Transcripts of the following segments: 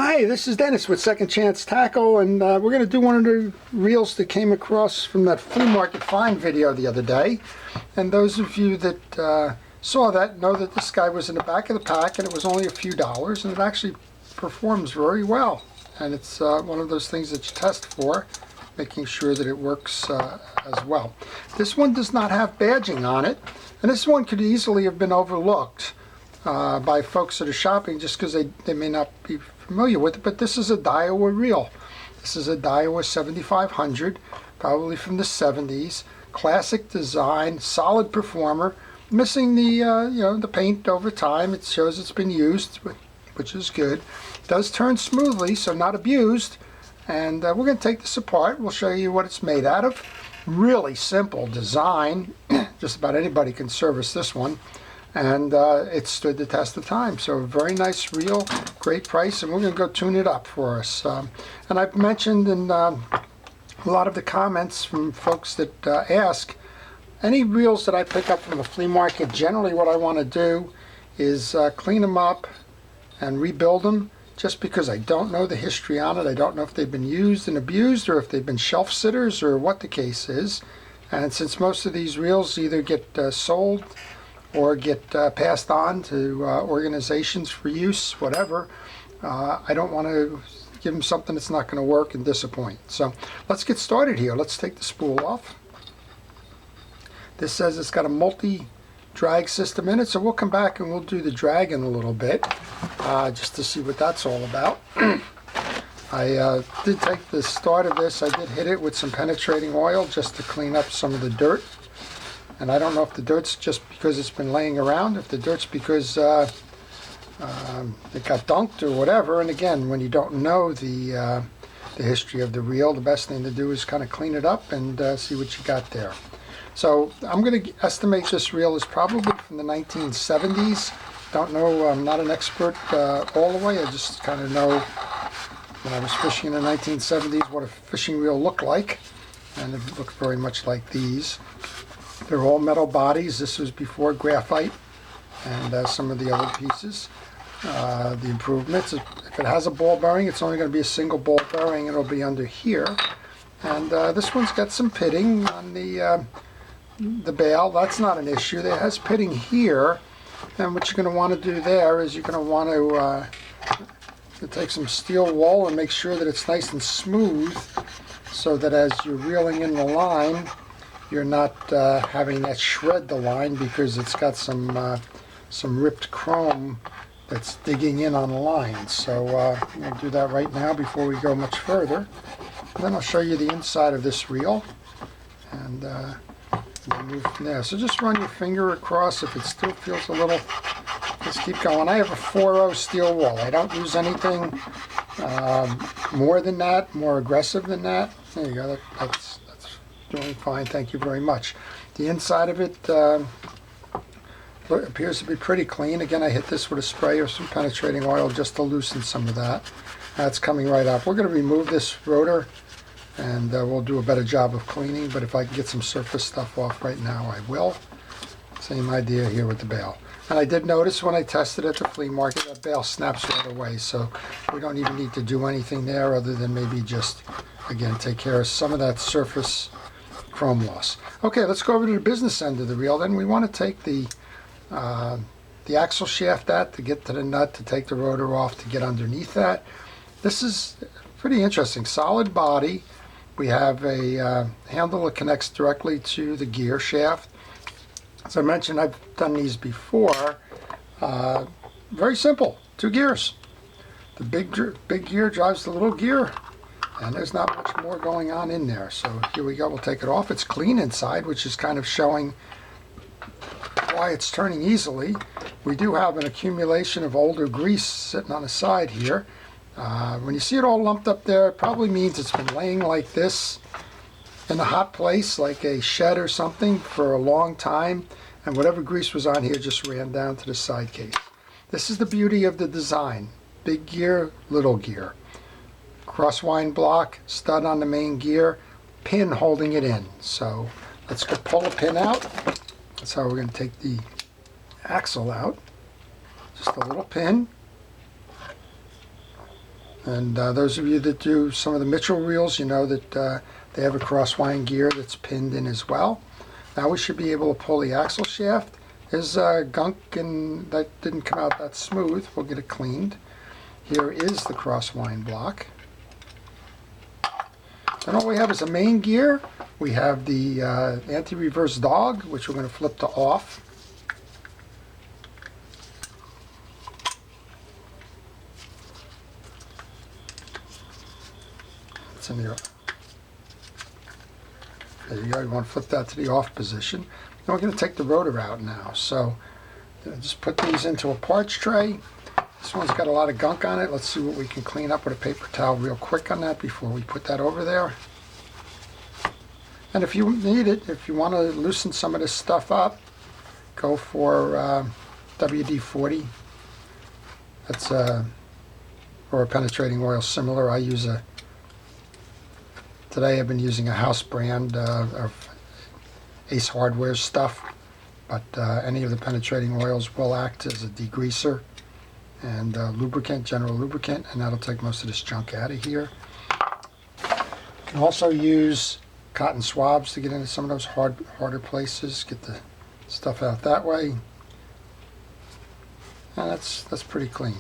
Hi, this is Dennis with Second Chance Tackle, and we're going to do one of the reels that came across from that flea market find video the other day. And those of you that saw that know that this guy was in the back of the pack and it was only a few dollars, and it actually performs very well. And it's one of those things that you test for, making sure that it works as well. This one does not have badging on it, and this one could easily have been overlooked by folks that are shopping just because they may not be familiar with it. But this is a Daiwa reel. This is a Daiwa 7500, probably from the 70s. Classic design, solid performer, missing the the paint over time. It shows it's been used, which is good. It does turn smoothly, so not abused. And we're going to take this apart. We'll show you what it's made out of. Really simple design. Just about anybody can service this one. And it stood the test of time. So a very nice reel, great price, and we're going to go tune it up for us. And I've mentioned in a lot of the comments from folks that ask, any reels that I pick up from the flea market, generally what I want to do is clean them up and rebuild them, just because I don't know the history on it. I don't know if they've been used and abused, or if they've been shelf sitters, or what the case is. And since most of these reels either get sold or get passed on to organizations for use, whatever, I don't want to give them something that's not going to work and disappoint. So let's get started here. Let's take the spool off. This says it's got a multi-drag system in it, so we'll come back and we'll do the drag in a little bit, just to see what that's all about. I did take the start of this, I did hit it with some penetrating oil just to clean up some of the dirt. And I don't know if the dirt's just because it's been laying around, if the dirt's because it got dunked or whatever. And again, when you don't know the history of the reel, the best thing to do is kind of clean it up and see what you got there. So I'm going to estimate this reel is probably from the 1970s. Don't know, I'm not an expert all the way. I just kind of know when I was fishing in the 1970s what a fishing reel looked like. And it looked very much like these. They're all metal bodies. This was before graphite and some of the other pieces. The improvements, if it has a ball bearing, it's only going to be a single ball bearing. It'll be under here. And this one's got some pitting on the bail. That's not an issue. It has pitting here. And what you're going to want to do there is you're going to want to take some steel wool and make sure that it's nice and smooth, so that as you're reeling in the line, you're not having that shred the line, because it's got some ripped chrome that's digging in on the line. So we'll do that right now before we go much further. And then I'll show you the inside of this reel, and we'll move from there. So just run your finger across. If it still feels a little, just keep going. I have a 4.0 steel wool. I don't use anything more than that, more aggressive than that. There you go. That's doing fine, thank you very much. The inside of it appears to be pretty clean. Again, I hit this with a spray or some penetrating oil just to loosen some of that. That's coming right up. We're going to remove this rotor, and we'll do a better job of cleaning, but if I can get some surface stuff off right now, I will. Same idea here with the bail. And I did notice when I tested at the flea market, that bail snaps right away, so we don't even need to do anything there other than maybe just, again, take care of some of that surface chrome loss. Okay, let's go over to the business end of the reel. Then we want to take the axle shaft out to get to the nut, to take the rotor off, to get underneath that. This is pretty interesting. Solid body. We have a handle that connects directly to the gear shaft. As I mentioned, I've done these before. Very simple. 2 gears. The big gear drives the little gear. And there's not much more going on in there. So here we go, we'll take it off. It's clean inside, which is kind of showing why it's turning easily. We do have an accumulation of older grease sitting on the side here. When you see it all lumped up there, it probably means it's been laying like this in a hot place, like a shed or something, for a long time. And whatever grease was on here just ran down to the side case. This is the beauty of the design. Big gear, little gear. Crosswind block, stud on the main gear, pin holding it in. So let's go pull the pin out. That's how we're going to take the axle out. Just a little pin. And those of you that do some of the Mitchell reels, you know that they have a crosswind gear that's pinned in as well. Now we should be able to pull the axle shaft. There's gunk and that didn't come out that smooth. We'll get it cleaned. Here is the crosswind block. And all we have is a main gear. We have the anti-reverse dog, which we're going to flip to off. It's in the, there you go. You want to flip that to the off position. And we're going to take the rotor out now. So just put these into a parts tray. This one's got a lot of gunk on it. Let's see what we can clean up with a paper towel real quick on that before we put that over there. And if you need it, if you want to loosen some of this stuff up, go for WD-40. That's or a penetrating oil similar. I use today I've been using a house brand of Ace Hardware stuff, but any of the penetrating oils will act as a degreaser and lubricant, general lubricant, and that'll take most of this junk out of here. You can also use cotton swabs to get into some of those harder places, get the stuff out that way. And that's pretty clean.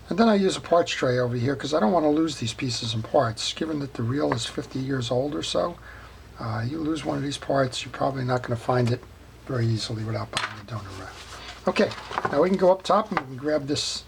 And then I use a parts tray over here because I don't want to lose these pieces and parts. Given that the reel is 50 years old or so, you lose one of these parts, you're probably not going to find it very easily without buying a donor wrap. Okay, now we can go up top and we can grab this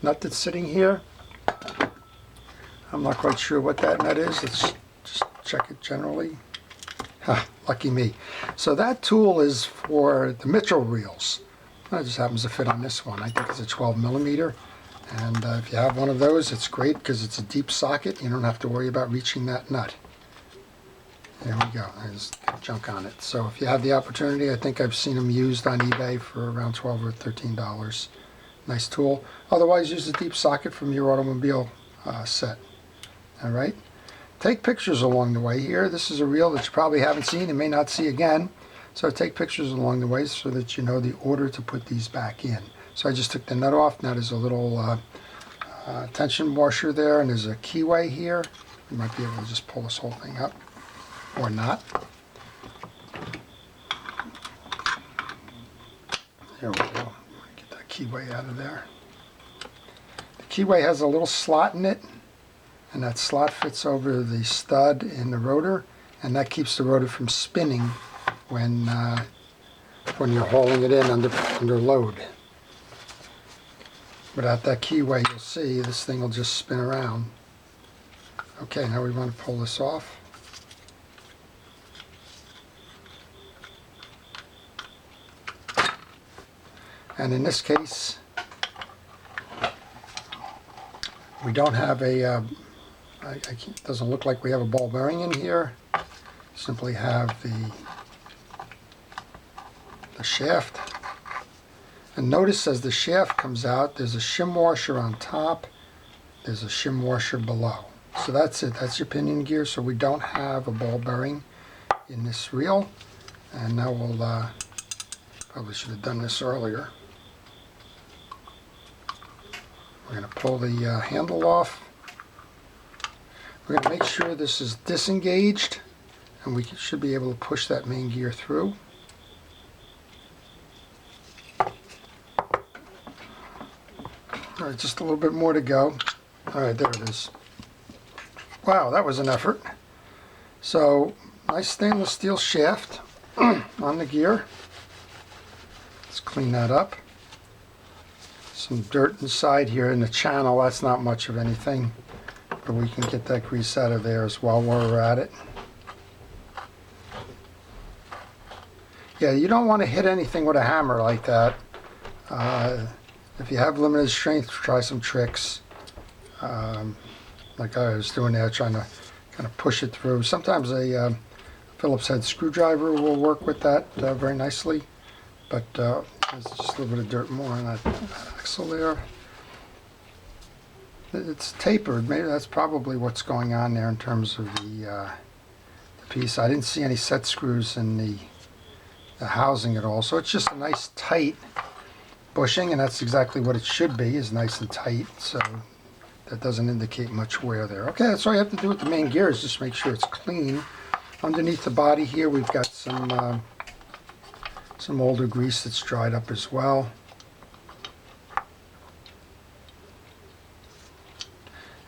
nut that's sitting here. I'm not quite sure what that nut is. Let's just check it generally. Ha, lucky me. So that tool is for the Mitchell reels. It just happens to fit on this one. I think it's a 12 millimeter. And if you have one of those, it's great because it's a deep socket. You don't have to worry about reaching that nut. There we go. There's junk on it. So if you have the opportunity, I think I've seen them used on eBay for around $12 or $13. Nice tool. Otherwise, use the deep socket from your automobile set. All right. Take pictures along the way here. This is a reel that you probably haven't seen and may not see again. So take pictures along the way so that you know the order to put these back in. So I just took the nut off. Now there's a little tension washer there, and there's a keyway here. You might be able to just pull this whole thing up, or not. There we go. Get that keyway out of there. The keyway has a little slot in it, and that slot fits over the stud in the rotor, and that keeps the rotor from spinning when you're hauling it in under load. Without that keyway, you'll see this thing will just spin around. Okay, now we want to pull this off. And in this case, we don't have a, it doesn't look like we have a ball bearing in here. Simply have the shaft. And notice as the shaft comes out, there's a shim washer on top, there's a shim washer below. So that's it, that's your pinion gear. So we don't have a ball bearing in this reel. And now we'll, probably should have done this earlier. We're going to pull the handle off. We're going to make sure this is disengaged, and we should be able to push that main gear through. All right, just a little bit more to go. All right, there it is. Wow, that was an effort. So, nice stainless steel shaft on the gear. Let's clean that up. Some dirt inside here in the channel. That's not much of anything, but we can get that grease out of there as well while we're at it. Yeah, you don't want to hit anything with a hammer like that. If you have limited strength, try some tricks. Like I was doing there, trying to kind of push it through. Sometimes a Phillips head screwdriver will work with that very nicely, but there's just a little bit of dirt more on that axle there. It's tapered. Maybe that's probably what's going on there in terms of the piece. I didn't see any set screws in the housing at all, so it's just a nice tight bushing, and that's exactly what it should be, is nice and tight. So that doesn't indicate much wear there. Okay, that's all you have to do with the main gear is just make sure it's clean. Underneath the body here, we've got some older grease that's dried up as well.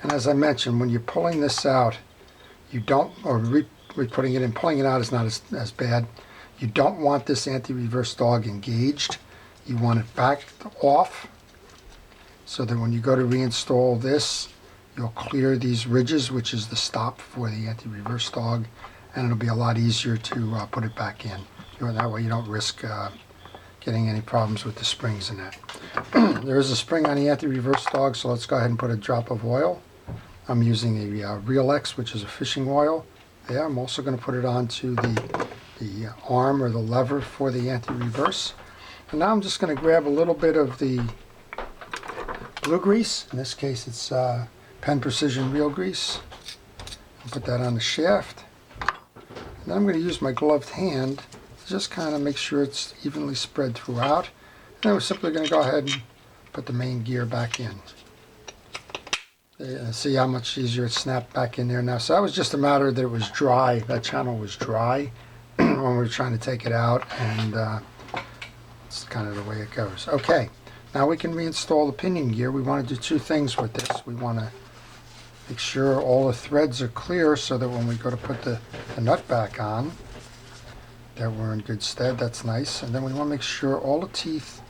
And as I mentioned, when you're pulling this out, you don't, or putting it in, pulling it out is not as bad. You don't want this anti-reverse dog engaged. You want it backed off so that when you go to reinstall this, you'll clear these ridges, which is the stop for the anti-reverse dog, and it'll be a lot easier to put it back in. That way you don't risk getting any problems with the springs in that. There is a spring on the anti-reverse dog, so let's go ahead and put a drop of oil. I'm using a Real X, which is a fishing oil. There, I'm also going to put it onto the arm or the lever for the anti-reverse. And now I'm just going to grab a little bit of the blue grease. In this case, it's Penn Precision Real Grease. I'll put that on the shaft. And then I'm going to use my gloved hand to just kind of make sure it's evenly spread throughout. And then we're simply going to go ahead and put the main gear back in. See how much easier it snapped back in there now. So that was just a matter that it was dry. That channel was dry when we were trying to take it out, and it's kind of the way it goes. Okay, now we can reinstall the pinion gear. We want to do two things with this. We want to make sure all the threads are clear so that when we go to put the nut back on, that we're in good stead. That's nice. And then we want to make sure all the teeth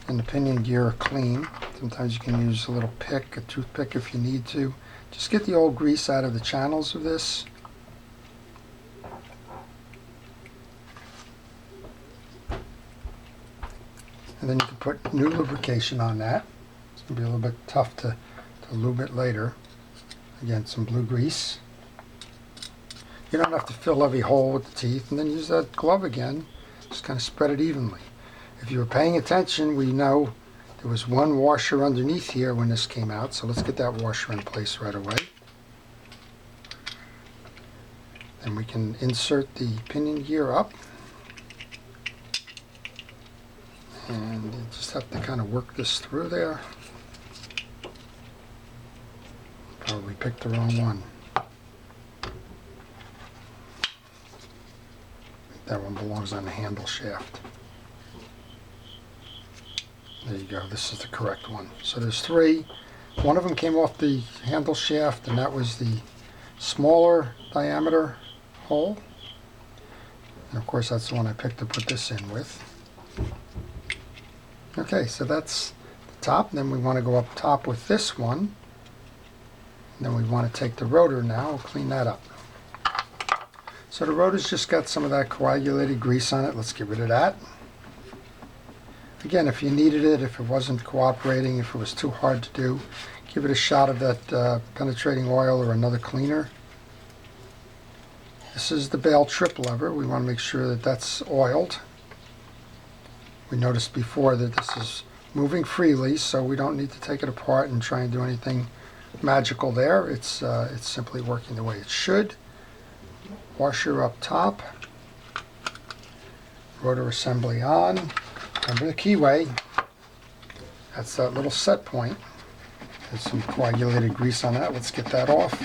in the pinion gear are clean. Sometimes you can use a little pick, a toothpick if you need to. Just get the old grease out of the channels of this. And then you can put new lubrication on that. It's going to be a little bit tough to lube it later. Again, some blue grease. You don't have to fill every hole with the teeth, and then use that glove again. Just kind of spread it evenly. If you were paying attention, we know there was one washer underneath here when this came out, so let's get that washer in place right away. Then we can insert the pinion gear up. And you just have to kind of work this through there. Probably picked the wrong one. That one belongs on the handle shaft. There you go, this is the correct one. So there's three. One of them came off the handle shaft, and that was the smaller diameter hole. And of course that's the one I picked to put this in with. Okay, so that's the top. Then we want to go up top with this one. And then we want to take the rotor now and clean that up. So the rotor's just got some of that coagulated grease on it. Let's get rid of that. Again, if you needed it, if it wasn't cooperating, if it was too hard to do, give it a shot of that penetrating oil or another cleaner. This is the bail trip lever. We want to make sure that that's oiled. We noticed before that this is moving freely, so we don't need to take it apart and try and do anything magical there. It's simply working the way it should. Washer up top. Rotor assembly on. Remember the keyway. That's that little set point. There's some coagulated grease on that. Let's get that off.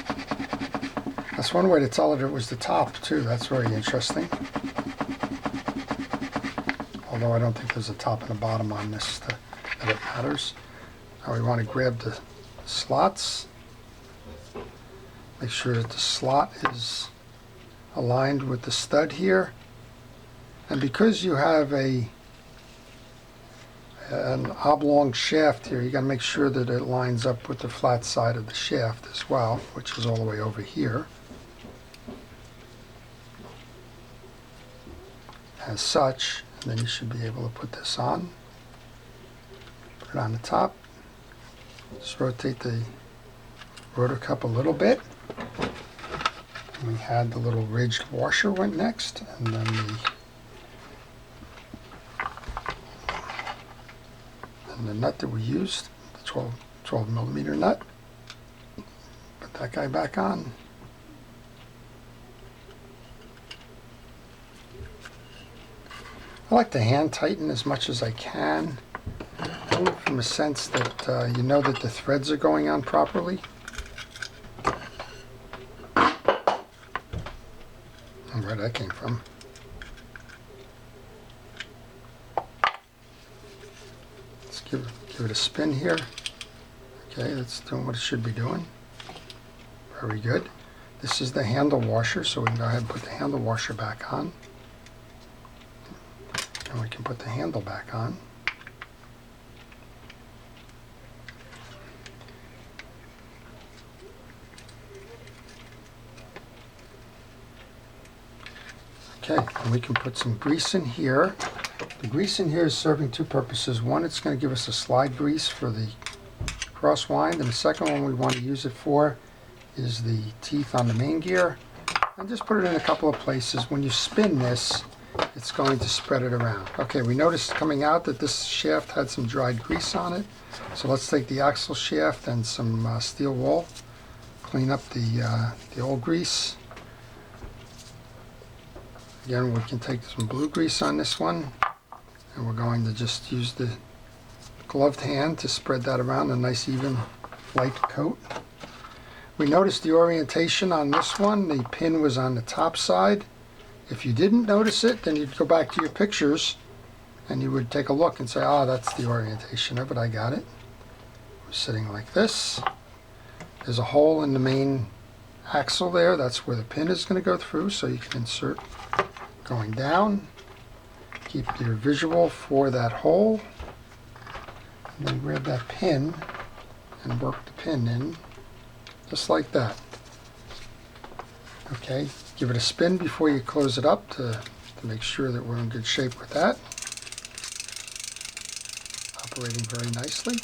That's one way to tell it was the top too. That's very interesting. Although I don't think there's a top and a bottom on this that it matters. Now we want to grab the slots. Make sure that the slot is aligned with the stud here. And because you have an oblong shaft here, you got to make sure that it lines up with the flat side of the shaft as well, which is all the way over here. As such, and then you should be able to put this on. Put it on the top. Just rotate the rotor cup a little bit. We had the little ridged washer went next, and then the nut that we used, the 12 millimeter nut. Put that guy back on. I like to hand tighten as much as I can. spoon from a sense that you know that the threads are going on properly. And where that came from. Let's give it a spin here. Okay, that's doing what it should be doing. Very good. This is the handle washer, so we can go ahead and put the handle washer back on. And we can put the handle back on. Okay, and we can put some grease in here. The grease in here is serving two purposes. One, it's going to give us a slide grease for the cross wind, and the second one we want to use it for is the teeth on the main gear. And just put it in a couple of places. When you spin this, it's going to spread it around. Okay, we noticed coming out that this shaft had some dried grease on it. So let's take the axle shaft and some steel wool, clean up the old grease. Again, we can take some blue grease on this one, and we're going to just use the gloved hand to spread that around, a nice even light coat. We noticed the orientation on this one. The pin was on the top side. If you didn't notice it, then you'd go back to your pictures and you would take a look and say, oh, that's the orientation of it. I got it. We're sitting like this. There's a hole in the main axle there. That's where the pin is going to go through, so you can insert going down. Keep your visual for that hole. And then grab that pin and work the pin in just like that. Okay, give it a spin before you close it up to make sure that we're in good shape with that. Operating very nicely.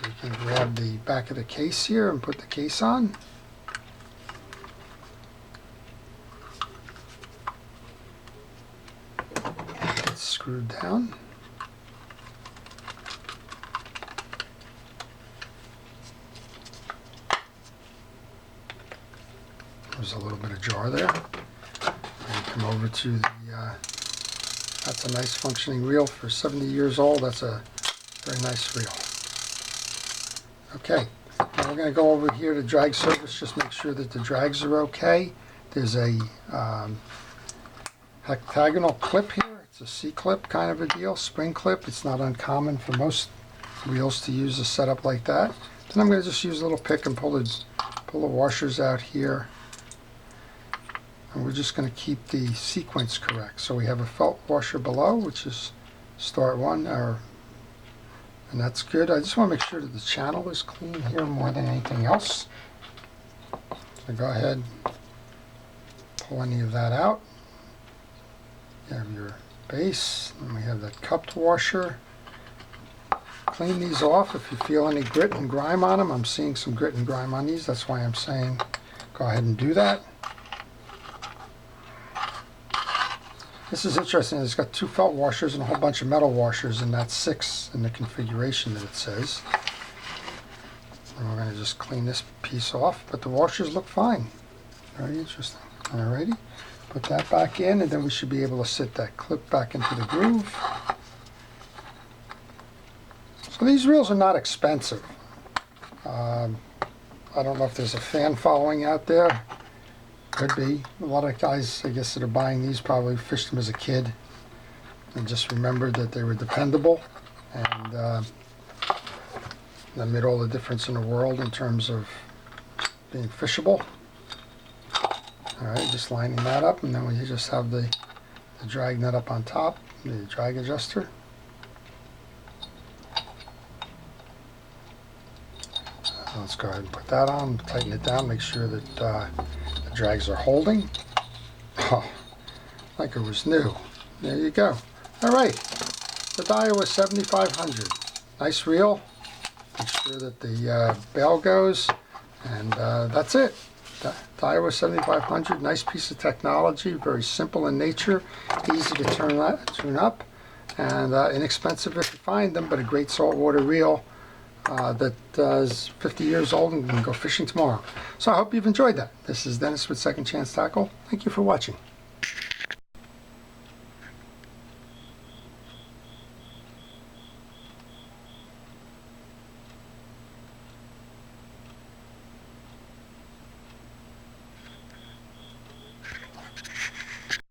You can grab the back of the case here and put the case on. It's screwed down. There's a little bit of jar there. And come over to the, that's a nice functioning reel for 70 years old. That's a very nice reel. Okay, now we're going to go over here to drag service, just make sure that the drags are okay. There's a hexagonal clip here. It's a C-clip kind of a deal, spring clip. It's not uncommon for most reels to use a setup like that. Then I'm going to just use a little pick and pull the washers out here. And we're just going to keep the sequence correct. So we have a felt washer below, which is start one, and that's good. I just want to make sure that the channel is clean here more than anything else. So go ahead, pull any of that out. You have your base, and we have that cupped washer. Clean these off if you feel any grit and grime on them. I'm seeing some grit and grime on these. That's why I'm saying go ahead and do that. This is interesting. It's got two felt washers and a whole bunch of metal washers, and that's 6 in the configuration that it says. And we're going to just clean this piece off, but the washers look fine. Very interesting. Alrighty, put that back in, and then we should be able to sit that clip back into the groove. So these reels are not expensive. I don't know if there's a fan following out there. Could be. A lot of guys, I guess, that are buying these probably fished them as a kid and just remembered that they were dependable, and that made all the difference in the world in terms of being fishable. Alright, just lining that up, and then we just have the drag nut up on top, the drag adjuster. Let's go ahead and put that on, tighten it down, make sure that the drags are holding. Oh, like it was new. There you go. Alright, the Daiwa 7500. Nice reel. Make sure that the bail goes, and that's it. Daiwa 7500, nice piece of technology, very simple in nature, easy to tune up, and inexpensive if you find them, but a great saltwater reel that is 50 years old and can go fishing tomorrow. So I hope you've enjoyed that. This is Dennis with Second Chance Tackle. Thank you for watching.